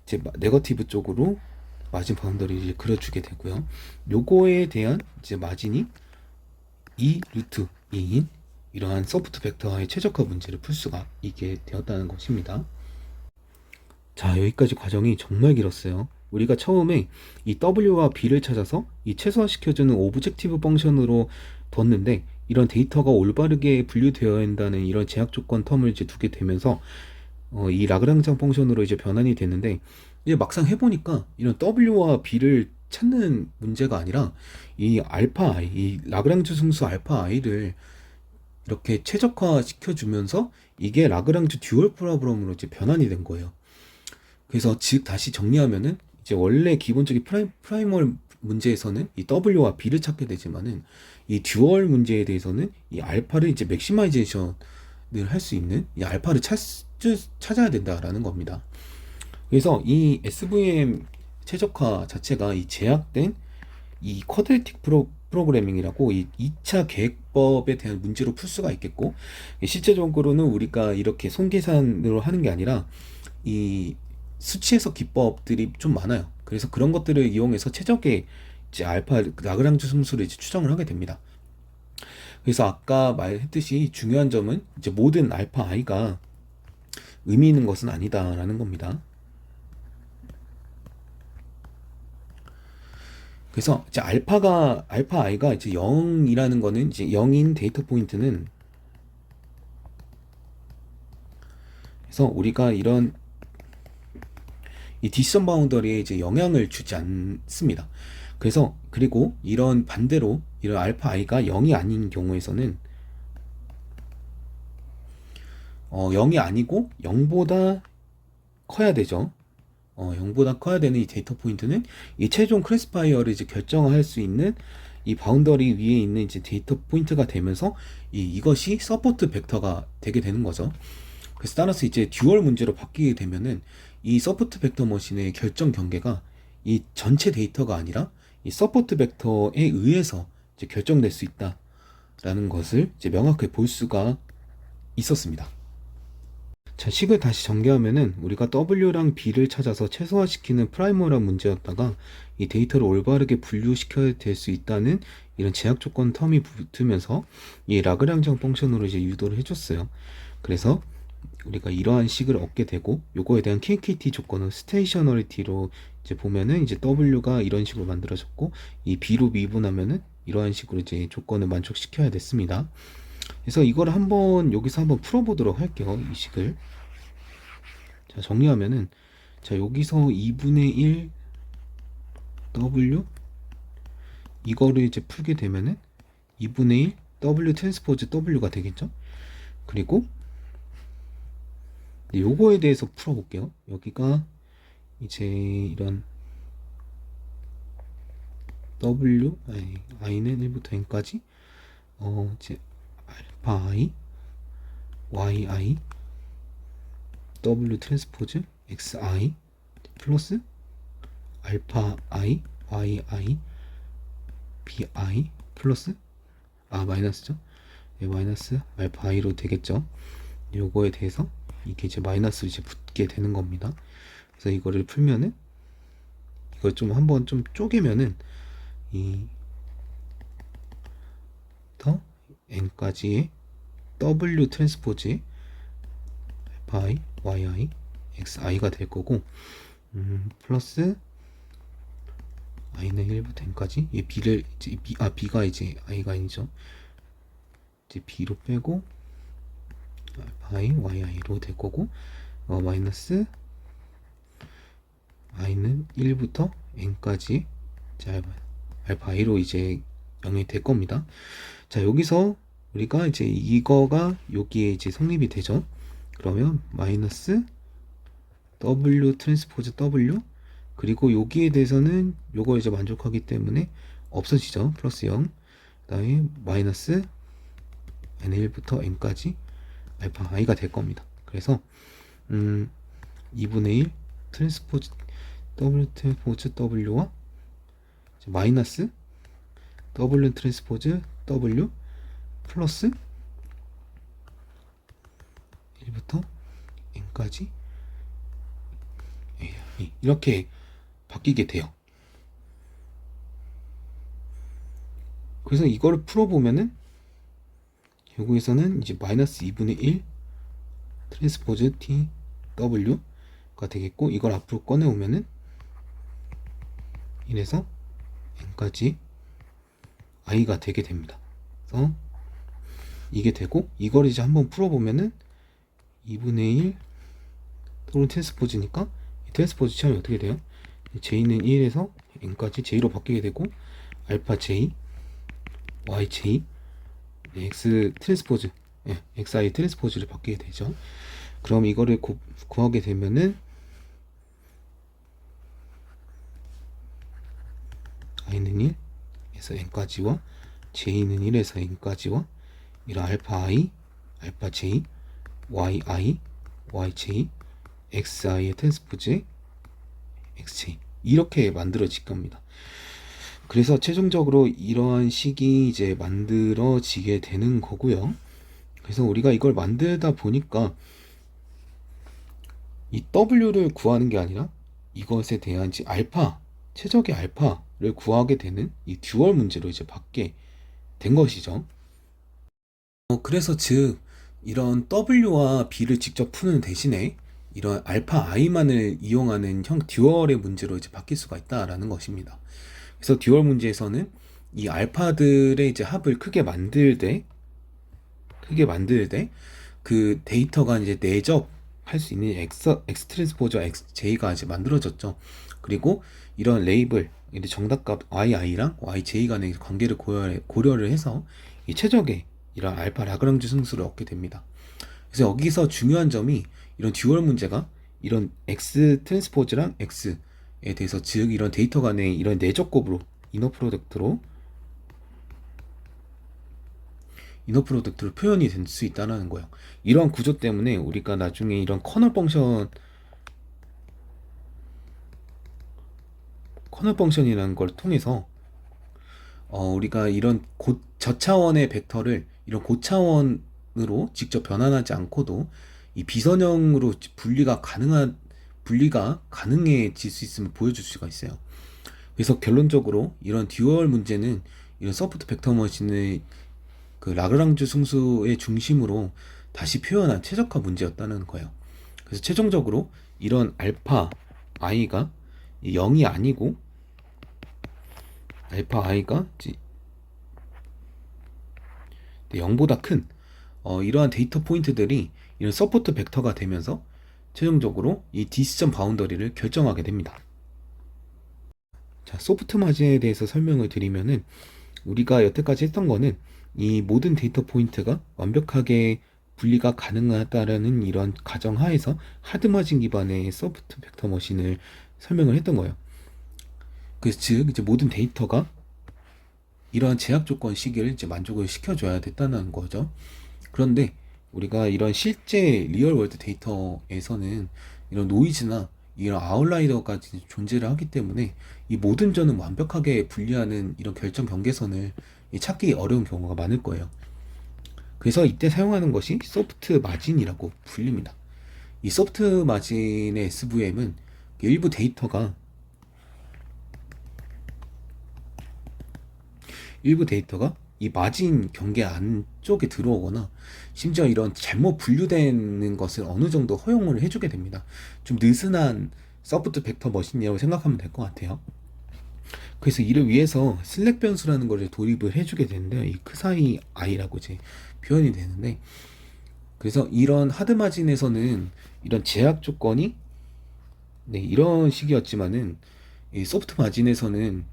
이제 네거티브 쪽으로 마진 바운더리를 그려주게 되고요. 요거에 대한 이제 마진이 2 루트 2인 이러한 서포트 벡터와의 최적화 문제를 풀 수가 있게 되었다는 것입니다. 자, 여기까지 과정이 정말 길었어요. 우리가 처음에 이 W와 B를 찾아서 이 최소화시켜주는 오브젝티브 펑션으로 뒀는데, 이런 데이터가 올바르게 분류되어야 한다는 이런 제약 조건 텀을 이제 두게 되면서 이 라그랑장 펑션으로 이제 변환이 됐는데, 이제 막상 해보니까 이런 W와 B를 찾는 문제가 아니라 이 알파 i, 이 라그랑주 승수 알파 i를 이렇게 최적화 시켜주면서 이게 라그랑주 듀얼 프로블럼으로 이제 변환이 된 거예요. 그래서 즉 다시 정리하면은 이제 원래 기본적인 문제에서는 이 W와 B를 찾게 되지만은 이 듀얼 문제에 대해서는 이 알파를 이제 맥시마이제이션을 할 수 있는 이 알파를 찾아야 된다라는 겁니다. 그래서 이 SVM 최적화 자체가 이 제약된 이 쿼드레틱 프로그래밍이라고 이 2차 계획법에 대한 문제로 풀 수가 있겠고, 실제적으로는 우리가 이렇게 손계산으로 하는 게 아니라 이 수치해석 기법들이 좀 많아요. 그래서 그런 것들을 이용해서 최적의 이제 알파 라그랑주 함수를 이제 추정을 하게 됩니다. 그래서 아까 말했듯이 중요한 점은 이제 모든 알파 i가 의미 있는 것은 아니다라는 겁니다. 그래서 이제 알파 i가 이제 0이라는 거는 이제 0인 데이터 포인트는, 그래서 우리가 이런 이 디시전 바운더리에 이제 영향을 주지 않습니다. 그래서 그리고 이런 반대로 이런 알파 i가 0이 아닌 경우에서는 0이 아니고 0보다 커야 되죠. 0보다 커야 되는 이 데이터 포인트는 이 최종 클래시파이어를 이제 결정할 수 있는 이 바운더리 위에 있는 이제 데이터 포인트가 되면서 이것이 서포트 벡터가 되게 되는 거죠. 그래서 따라서 이제 듀얼 문제로 바뀌게 되면은 이 서포트 벡터 머신의 결정 경계가 이 전체 데이터가 아니라 이 서포트 벡터에 의해서 이제 결정될 수 있다라는 것을 이제 명확하게 볼 수가 있었습니다. 자, 식을 다시 전개하면은 우리가 W랑 B를 찾아서 최소화시키는 프라이머란 문제였다가 이 데이터를 올바르게 분류시켜야 될 수 있다는 이런 제약 조건 텀이 붙으면서 이 라그랑지앙 펑션으로 이제 유도를 해줬어요. 그래서 우리가 이러한 식을 얻게 되고, 요거에 대한 KKT 조건은 스테이셔너리티로 이제 보면은 이제 W가 이런 식으로 만들어졌고, 이 B로 미분하면은 이러한 식으로 이제 조건을 만족시켜야 됐습니다. 그래서 이걸 여기서 한번 풀어보도록 할게요. 이 식을. 자, 정리하면은, 자, 여기서 2분의 1 W, 이거를 이제 풀게 되면은 2분의 1 W 트랜스포즈 W가 되겠죠. 그리고 요거에 대해서 풀어볼게요. 여기가 이제 이런 W, i는 1부터 n까지 이제 알파 i, y i, W 트랜스포즈 x i 플러스 알파 i, y i, b i 플러스 마이너스죠. 마이너스 알파 i로 되겠죠. 요거에 대해서 이게 이제 마이너스로 이제 붙게 되는 겁니다. 그래서 이거를 풀면은, 이걸 좀 한번 좀 쪼개면은 더 n까지의 W 트랜스포즈 알파 i, y i, x i가 될 거고, 플러스 i는 1부터 n까지 b를 이제 b가 이제 i가 아니죠. 이제 b로 빼고 알파 i, y i로 될 거고, 마이너스 i는 1부터 n까지 알파 i로 이제 0이 될 겁니다. 자, 여기서 우리가 이제 이거가 여기에 이제 성립이 되죠. 그러면 마이너스 W 트랜스포즈 W, 그리고 여기에 대해서는 요거 이제 만족하기 때문에 없어지죠. 플러스 0. 그다음에 마이너스 n1부터 n까지 알파 i가 될 겁니다. 그래서 2분의 1 트랜스포즈 W 트랜스포즈 W와 마이너스 W 트랜스포즈 W 플러스 1부터 n까지 이렇게 바뀌게 돼요. 그래서 이거를 풀어보면은 여기에서는 이제 마이너스 2분의 1 트랜스포즈 T W가 되겠고, 이걸 앞으로 꺼내오면은 1에서 n까지 i가 되게 됩니다. 그래서 이게 되고, 이걸 이제 한번 풀어보면은 2분의 1 또는 트랜스포즈니까 이 트랜스포즈 취하면 어떻게 돼요? j는 1에서 n까지 j로 바뀌게 되고, 알파 j, y j, x 트랜스포즈, xi 트랜스포즈를 바뀌게 되죠. 그럼 이거를 구하게 되면은 i는 1에서 n까지와 j는 1에서 n까지와 이런 알파 i, 알파 j, yi, yj, xi의 트랜스포즈 xj 이렇게 만들어질 겁니다. 그래서 최종적으로 이러한 식이 이제 만들어지게 되는 거고요. 그래서 우리가 이걸 만들다 보니까 이 w를 구하는 게 아니라 이것에 대한 이제 알파, 최적의 알파를 구하게 되는 이 듀얼 문제로 이제 받게 된 것이죠. 그래서 즉 이런 w와 b를 직접 푸는 대신에 이런 알파 i만을 이용하는 형 듀얼의 문제로 이제 바뀔 수가 있다라는 것입니다. 그래서 듀얼 문제에서는 이 알파들의 이제 합을 크게 만들 때 그 데이터가 이제 내접할 수 있는 X 트랜스포저 XJ가 이제 만들어졌죠. 그리고 이런 레이블, 정답값 YI랑 YJ 간의 관계를 고려를 해서 이 최적의 이런 알파 라그랑주 승수를 얻게 됩니다. 그래서 여기서 중요한 점이 이런 듀얼 문제가 이런 X 트랜스포즈랑 X에 대해서 즉 이런 데이터 간의 이런 내적곱으로 이너 프로덕트로 표현이 될 수 있다는 거예요. 이러한 구조 때문에 우리가 나중에 이런 커널 펑션이라는 걸 통해서 우리가 이런 저차원의 벡터를 이런 고차원으로 직접 변환하지 않고도 이 비선형으로 분리가 가능해질 수 있음을 보여줄 수가 있어요. 그래서 결론적으로 이런 듀얼 문제는 이런 소프트 벡터 머신의 그 라그랑주 승수의 중심으로 다시 표현한 최적화 문제였다는 거예요. 그래서 최종적으로 이런 알파 i가 0이 아니고 알파 i가 0보다 큰 이러한 데이터 포인트들이 이런 서포트 벡터가 되면서 최종적으로 이 디시전 바운더리를 결정하게 됩니다. 자, 소프트 마진에 대해서 설명을 드리면은 우리가 여태까지 했던 거는 이 모든 데이터 포인트가 완벽하게 분리가 가능하다라는 이런 가정하에서 하드 마진 기반의 소프트 벡터 머신을 설명을 했던 거예요. 그래서 즉 이제 모든 데이터가 이러한 제약 조건 시기를 이제 만족을 시켜줘야 됐다는 거죠. 그런데 우리가 이런 실제 리얼 월드 데이터에서는 이런 노이즈나 이런 아웃라이더까지 존재를 하기 때문에 이 모든 점은 완벽하게 분리하는 이런 결정 경계선을 찾기 어려운 경우가 많을 거예요. 그래서 이때 사용하는 것이 소프트 마진이라고 불립니다. 이 소프트 마진의 SVM은 일부 데이터가 이 마진 경계 안쪽에 들어오거나 심지어 이런 잘못 분류되는 것을 어느 정도 허용을 해주게 됩니다. 좀 느슨한 소프트 벡터 머신이라고 생각하면 될 것 같아요. 그래서 이를 위해서 슬랙 변수라는 것을 도입을 해주게 되는데요. 이 크사이 i라고 이제 표현이 되는데, 그래서 이런 하드 마진에서는 이런 제약 조건이 이런 식이었지만은 이 소프트 마진에서는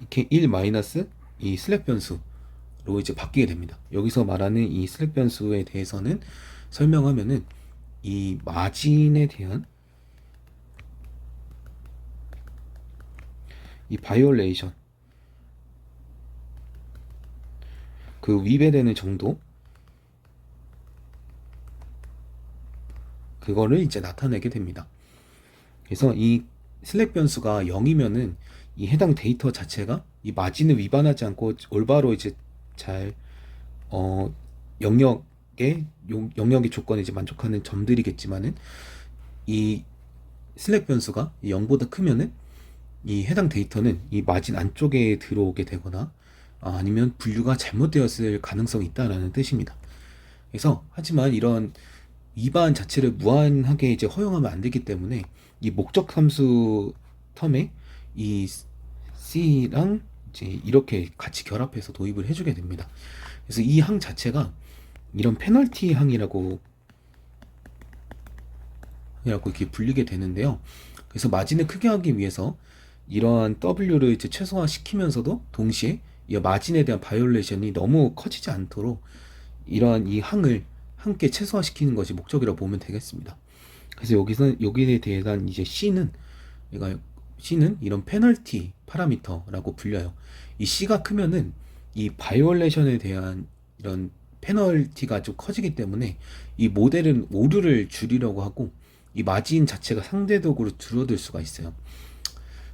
이렇게 1 마이너스 이 슬랙 변수로 이제 바뀌게 됩니다. 여기서 말하는 이 슬랙 변수에 대해서는 설명하면은 이 마진에 대한 이 바이올레이션 그 위배되는 정도 그거를 이제 나타내게 됩니다. 그래서 이 슬랙 변수가 0이면은 이 해당 데이터 자체가 이 마진을 위반하지 않고 올바로 이제 잘 영역의 조건에 이제 만족하는 점들이겠지만은 이 슬랙 변수가 0보다 크면은 이 해당 데이터는 이 마진 안쪽에 들어오게 되거나 아니면 분류가 잘못되었을 가능성이 있다라는 뜻입니다. 그래서 하지만 이런 위반 자체를 무한하게 이제 허용하면 안 되기 때문에 이 목적 함수 텀에 이 C랑 이제 이렇게 같이 결합해서 도입을 해주게 됩니다. 그래서 이 항 자체가 이런 페널티 항이라고 이렇게 불리게 되는데요. 그래서 마진을 크게 하기 위해서 이러한 W를 이제 최소화시키면서도 동시에 이 마진에 대한 바이올레이션이 너무 커지지 않도록 이러한 이 항을 함께 최소화시키는 것이 목적이라고 보면 되겠습니다. 그래서 여기에 대한 이제 C는 얘가 C는 이런 페널티 파라미터라고 불려요. 이 C가 크면은 이 바이올레이션에 대한 이런 페널티가 좀 커지기 때문에 이 모델은 오류를 줄이려고 하고 이 마진 자체가 상대적으로 줄어들 수가 있어요.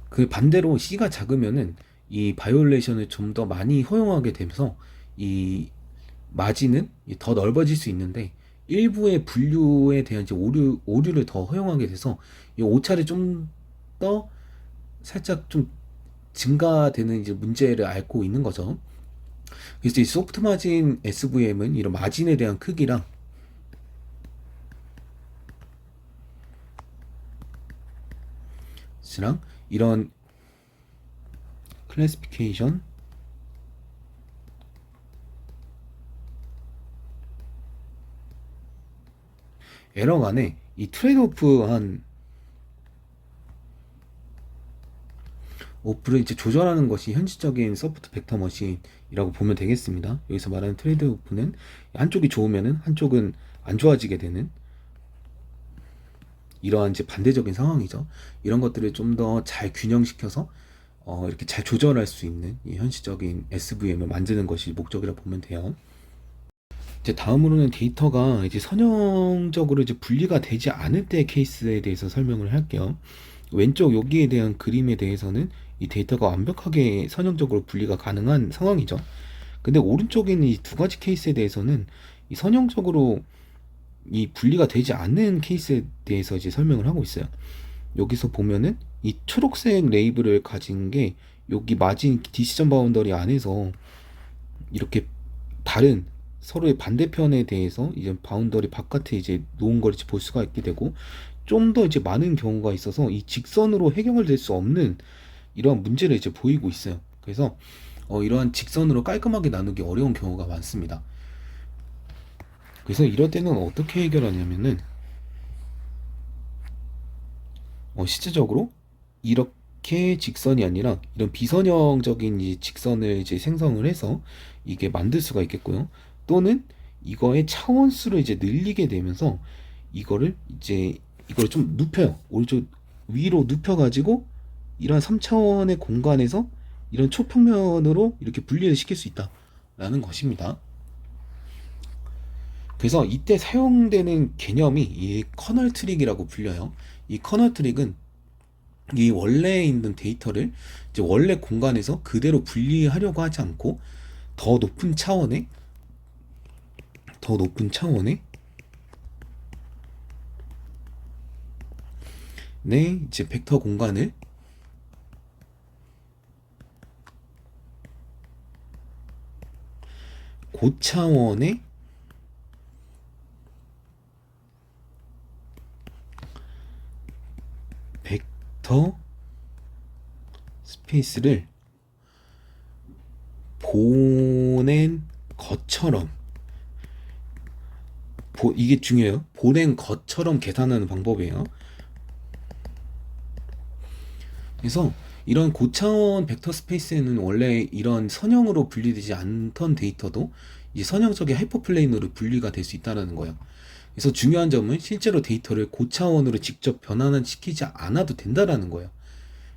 그 반대로 C가 작으면은 이 바이올레이션을 좀 더 많이 허용하게 되면서 이 마진은 더 넓어질 수 있는데 일부의 분류에 대한 이제 오류를 더 허용하게 돼서 이 오차를 좀 더 살짝 좀 증가되는 이제 문제를 앓고 있는 거죠. 그래서 이 소프트 마진 SVM은 이런 마진에 대한 크기랑 이런 클래시피케이션 에러 간에 이 트레이드오프한 오프를 이제 조절하는 것이 현실적인 소프트 벡터 머신이라고 보면 되겠습니다. 여기서 말하는 트레이드 오프는 한쪽이 좋으면은 한쪽은 안 좋아지게 되는 이러한 이제 반대적인 상황이죠. 이런 것들을 좀 더 잘 균형시켜서 이렇게 잘 조절할 수 있는 이 현실적인 SVM을 만드는 것이 목적이라 보면 돼요. 이제 다음으로는 데이터가 이제 선형적으로 이제 분리가 되지 않을 때 케이스에 대해서 설명을 할게요. 왼쪽 여기에 대한 그림에 대해서는 이 데이터가 완벽하게 선형적으로 분리가 가능한 상황이죠. 근데 오른쪽에 있는 이 두 가지 케이스에 대해서는 이 선형적으로 이 분리가 되지 않는 케이스에 대해서 이제 설명을 하고 있어요. 여기서 보면은 이 초록색 레이블을 가진 게 여기 마진 디시전 바운더리 안에서 이렇게 다른 서로의 반대편에 대해서 이제 바운더리 바깥에 이제 놓은 걸 볼 수가 있게 되고 좀 더 이제 많은 경우가 있어서 이 직선으로 해결될 수 없는 이러한 문제를 이제 보이고 있어요. 그래서 이러한 직선으로 깔끔하게 나누기 어려운 경우가 많습니다. 그래서 이럴 때는 어떻게 해결하냐면은 실제적으로 이렇게 직선이 아니라 이런 비선형적인 이 직선을 이제 생성을 해서 이게 만들 수가 있겠고요. 또는 이거의 차원수를 이제 늘리게 되면서 이거를 좀 눕혀요. 오른쪽 위로 눕혀가지고 이런 3차원의 공간에서 이런 초평면으로 이렇게 분리를 시킬 수 있다라는 것입니다. 그래서 이때 사용되는 개념이 이 커널 트릭이라고 불려요. 이 커널 트릭은 이 원래에 있는 데이터를 이제 원래 공간에서 그대로 분리하려고 하지 않고 더 높은 차원의 이제 벡터 공간을 고차원의 벡터 스페이스를 보낸 것처럼 이게 중요해요. 보낸 것처럼 계산하는 방법이에요. 그래서 이런 고차원 벡터 스페이스에는 원래 이런 선형으로 분리되지 않던 데이터도 이제 선형적인 하이퍼플레인으로 분리가 될 수 있다는 거예요. 그래서 중요한 점은 실제로 데이터를 고차원으로 직접 변환시키지 않아도 된다라는 거예요.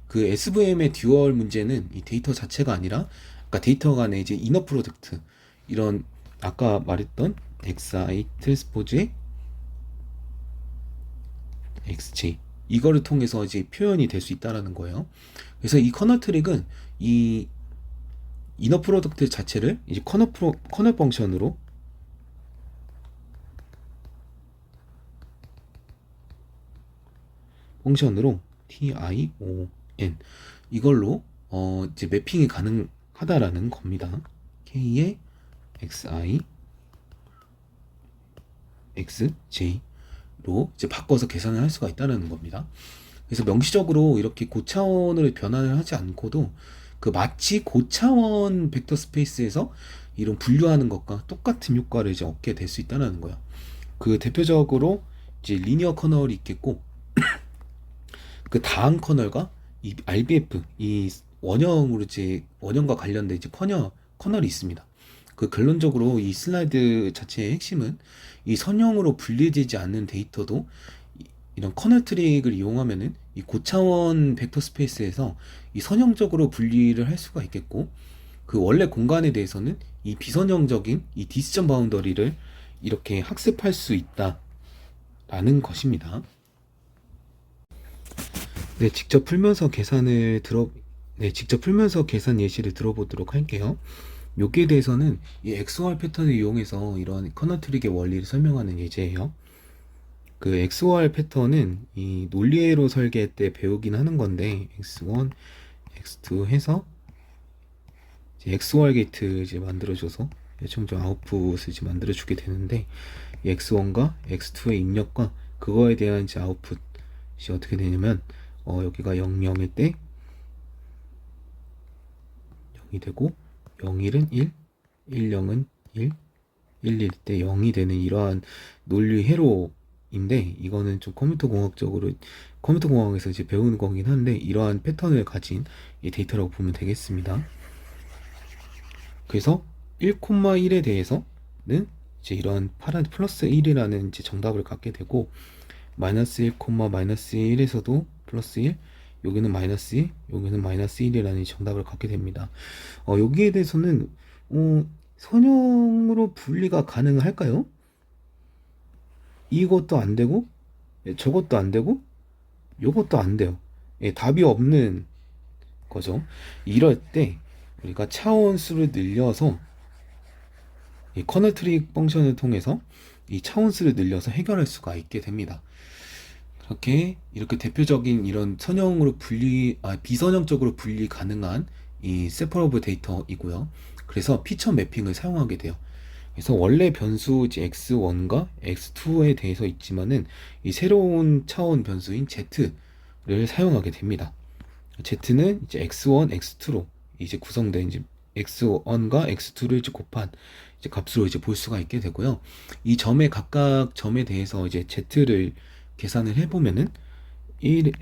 그 SVM의 듀얼 문제는 이 데이터 자체가 아니라 아까 데이터 간의 이제 이너 프로덕트 이런 아까 말했던 XI 트랜스포즈의 XJ 이거를 통해서 이제 표현이 될 수 있다라는 거예요. 그래서 이 커널 트릭은 이 이너 프로덕트 자체를 이제 커널 펑션으로 TION 이걸로 이제 매핑이 가능하다라는 겁니다. K의 XI XJ로 이제 바꿔서 계산을 할 수가 있다는 겁니다. 그래서 명시적으로 이렇게 고차원을 변환을 하지 않고도 그 마치 고차원 벡터 스페이스에서 이런 분류하는 것과 똑같은 효과를 이제 얻게 될 수 있다는 거예요. 그 대표적으로 이제 리니어 커널이 있겠고 그 다음 커널과 이 RBF 이 원형으로 이제 원형과 관련된 이제 커널이 있습니다. 그 결론적으로 이 슬라이드 자체의 핵심은 이 선형으로 분리되지 않는 데이터도 이런 커널 트릭을 이용하면은 이 고차원 벡터 스페이스에서 이 선형적으로 분리를 할 수가 있겠고, 그 원래 공간에 대해서는 이 비선형적인 이 디시전 바운더리를 이렇게 학습할 수 있다라는 것입니다. 네, 직접 풀면서 계산 예시를 들어보도록 할게요. 여기에 대해서는 이 XOR 패턴을 이용해서 이런 커널 트릭의 원리를 설명하는 예제예요. 그 XOR 패턴은 이 논리회로 설계 때 배우긴 하는 건데, X1, X2 해서 이제 XOR 게이트 이제 만들어줘서 최종적 아웃풋을 이제 만들어주게 되는데, 이 X1과 X2의 입력과 그거에 대한 이제 아웃풋이 어떻게 되냐면, 여기가 00일 때 0이 되고, 01은 1, 10은 1, 11일 때 0이 되는 이러한 논리 회로인데, 이거는 좀 컴퓨터 공학에서 이제 배우는 거긴 한데, 이러한 패턴을 가진 이 데이터라고 보면 되겠습니다. 그래서 1,1에 대해서는 이제 이러한 플러스 1이라는 이제 정답을 갖게 되고, 마이너스 1, 마이너스 1에서도 플러스 1, 여기는 마이너스 1, 여기는 마이너스 1이라는 정답을 갖게 됩니다. 여기에 대해서는 선형으로 분리가 가능할까요? 이것도 안 되고, 저것도 안 되고, 요것도 안 돼요. 답이 없는 거죠. 이럴 때 우리가 차원수를 늘려서 이 커널 트릭 펑션을 통해서 이 차원수를 늘려서 해결할 수가 있게 됩니다. 이렇게 대표적인 이런 비선형적으로 분리 가능한 이 세퍼러블 데이터이고요. 그래서 피처 매핑을 사용하게 돼요. 그래서 원래 변수 이제 x1과 x2에 대해서 있지만은 이 새로운 차원 변수인 z를 사용하게 됩니다. z는 이제 x1, x2로 이제 구성된 이제 x1과 x2를 이제 곱한 이제 값으로 이제 볼 수가 있게 되고요. 이 각각 점에 대해서 이제 z를 계산을 해보면은 1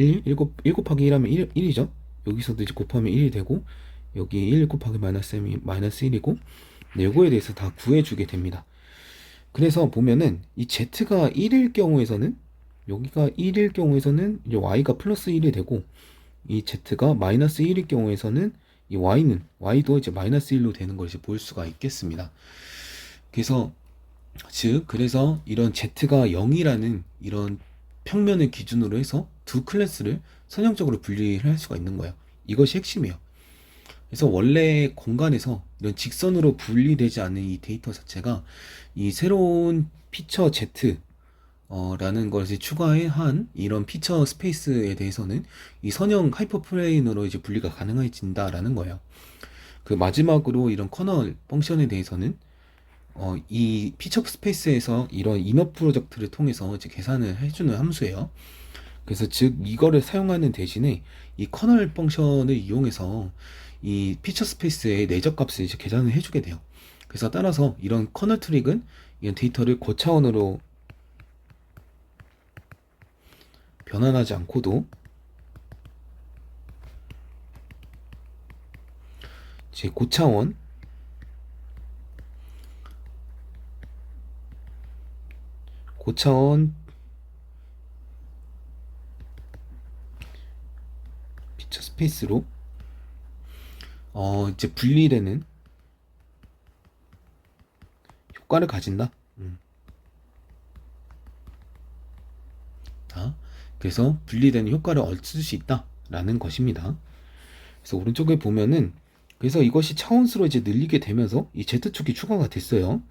곱하기 1 하면 1이죠. 여기서도 이제 곱하면 1이 되고, 여기 1 곱하기 마이너스 1이고, 요거에 대해서 다 구해주게 됩니다. 그래서 보면은 이 z가 1일 경우에서는, 여기가 1일 경우에서는 이제 y가 플러스 1이 되고, 이 z가 마이너스 1일 경우에서는 이 y도 이제 마이너스 1로 되는 걸 이제 볼 수가 있겠습니다. 그래서 이런 z가 0이라는 이런 평면을 기준으로 해서 두 클래스를 선형적으로 분리를 할 수가 있는 거예요. 이것이 핵심이에요. 그래서 원래 공간에서 이런 직선으로 분리되지 않는 이 데이터 자체가 이 새로운 피처 Z 라는 것을 추가한 이런 피처 스페이스에 대해서는 이 선형 하이퍼플레인으로 이제 분리가 가능해진다라는 거예요. 그 마지막으로 이런 커널 펑션에 대해서는 이 피처 스페이스에서 이런 이너 프로젝트를 통해서 이제 계산을 해주는 함수예요. 그래서 즉 이거를 사용하는 대신에 이 커널 펑션을 이용해서 이 피처 스페이스의 내적 값을 이제 계산을 해주게 돼요. 그래서 따라서 이런 커널 트릭은 이런 데이터를 고차원으로 변환하지 않고도 이제 고차원 피처 스페이스로 이제 분리되는 효과를 가진다. 그래서 분리되는 효과를 얻을 수 있다라는 것입니다. 그래서 오른쪽에 보면은, 그래서 이것이 차원수로 이제 늘리게 되면서 이 Z축이 추가가 됐어요.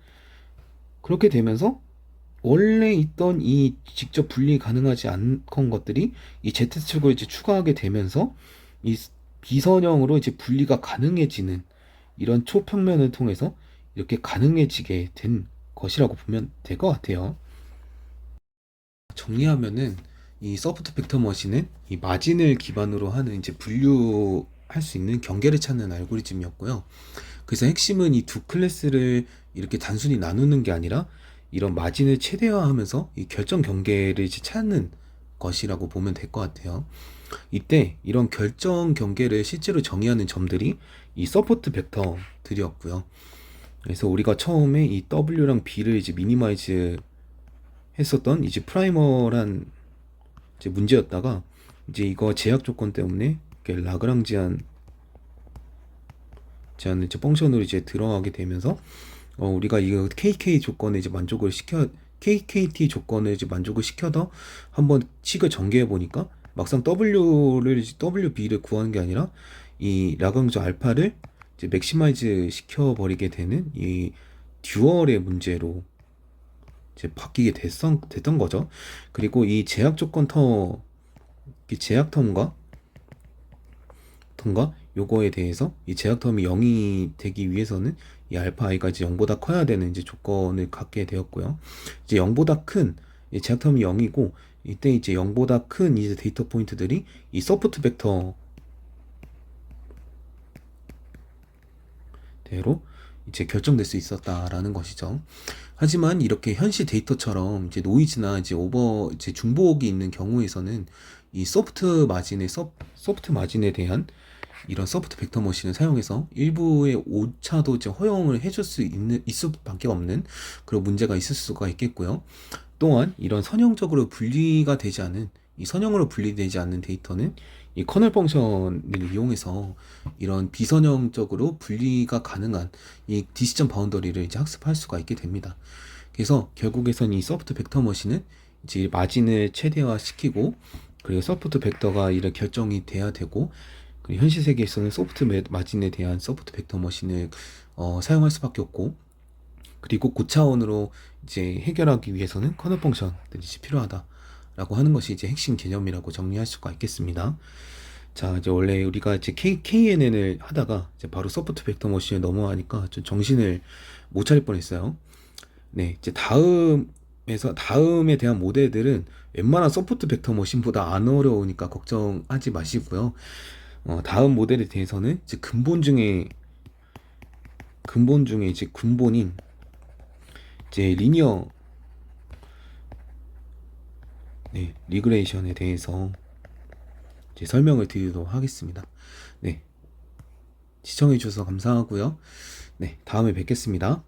그렇게 되면서 원래 있던 이 직접 분리 가능하지 않던 것들이 이 Z축을 이제 추가하게 되면서 이 비선형으로 이제 분리가 가능해지는 이런 초평면을 통해서 이렇게 가능해지게 된 것이라고 보면 될 것 같아요. 정리하면은 이 소프트 벡터 머신은 이 마진을 기반으로 하는 이제 분류할 수 있는 경계를 찾는 알고리즘이었고요. 그래서 핵심은 이 두 클래스를 이렇게 단순히 나누는 게 아니라 이런 마진을 최대화하면서 이 결정 경계를 이제 찾는 것이라고 보면 될 것 같아요. 이때 이런 결정 경계를 실제로 정의하는 점들이 이 서포트 벡터들이었고요. 그래서 우리가 처음에 이 W랑 B를 이제 미니마이즈 했었던 이제 프라이머란 이제 문제였다가 이제 이거 제약 조건 때문에 이렇게 라그랑지안 제한 이제 펑션으로 이제 들어가게 되면서 우리가 이거 KK 조건에 이제 만족을 시켜 KKT 조건을 이제 만족을 시켜서 한번 식을 전개해 보니까 막상 WB를 구하는 게 아니라 이 라그랑주 알파를 이제 맥시마이즈 시켜 버리게 되는 이 듀얼의 문제로 이제 바뀌게 됐던 거죠. 그리고 이 제약 조건 이 제약 텀과 요거에 대해서 이 제약 텀이 0이 되기 위해서는 이 알파 i가 이제 0보다 커야 되는 이제 조건을 갖게 되었고요. 이제 0보다 큰 이 제약 텀이 0이고 이때 이제 0보다 큰 이제 데이터 포인트들이 이 서포트 벡터 대로 이제 결정될 수 있었다라는 것이죠. 하지만 이렇게 현실 데이터처럼 이제 노이즈나 이제 중복이 있는 경우에서는 이 소프트 마진에 대한 이런 소프트 벡터 머신을 사용해서 일부의 오차도 이제 허용을 해줄 수 있을 수밖에 없는 그런 문제가 있을 수가 있겠고요. 또한 이런 선형으로 분리되지 않는 데이터는 이 커널 펑션을 이용해서 이런 비선형적으로 분리가 가능한 이 디시전 바운더리를 이제 학습할 수가 있게 됩니다. 그래서 결국에선 이 소프트 벡터 머신은 이제 마진을 최대화시키고 그리고 소프트 벡터가 이런 결정이 돼야 되고 그리고 현실 세계에서는 소프트 마진에 대한 소프트 벡터 머신을 사용할 수밖에 없고 그리고 고차원으로 이제 해결하기 위해서는 커널 펑션들이 필요하다라고 하는 것이 이제 핵심 개념이라고 정리할 수가 있겠습니다. 자, 이제 원래 우리가 이제 KNN을 하다가 이제 바로 소프트 벡터 머신에 넘어가니까 좀 정신을 못 차릴 뻔했어요. 네, 이제 다음에 대한 모델들은 웬만한 소프트 벡터 머신보다 안 어려우니까 걱정하지 마시고요. 다음 모델에 대해서는 이제 근본 중에 이제 근본인 이제 리니어 리그레이션에 대해서 이제 설명을 드리도록 하겠습니다. 네, 시청해 주셔서 감사하고요. 네, 다음에 뵙겠습니다.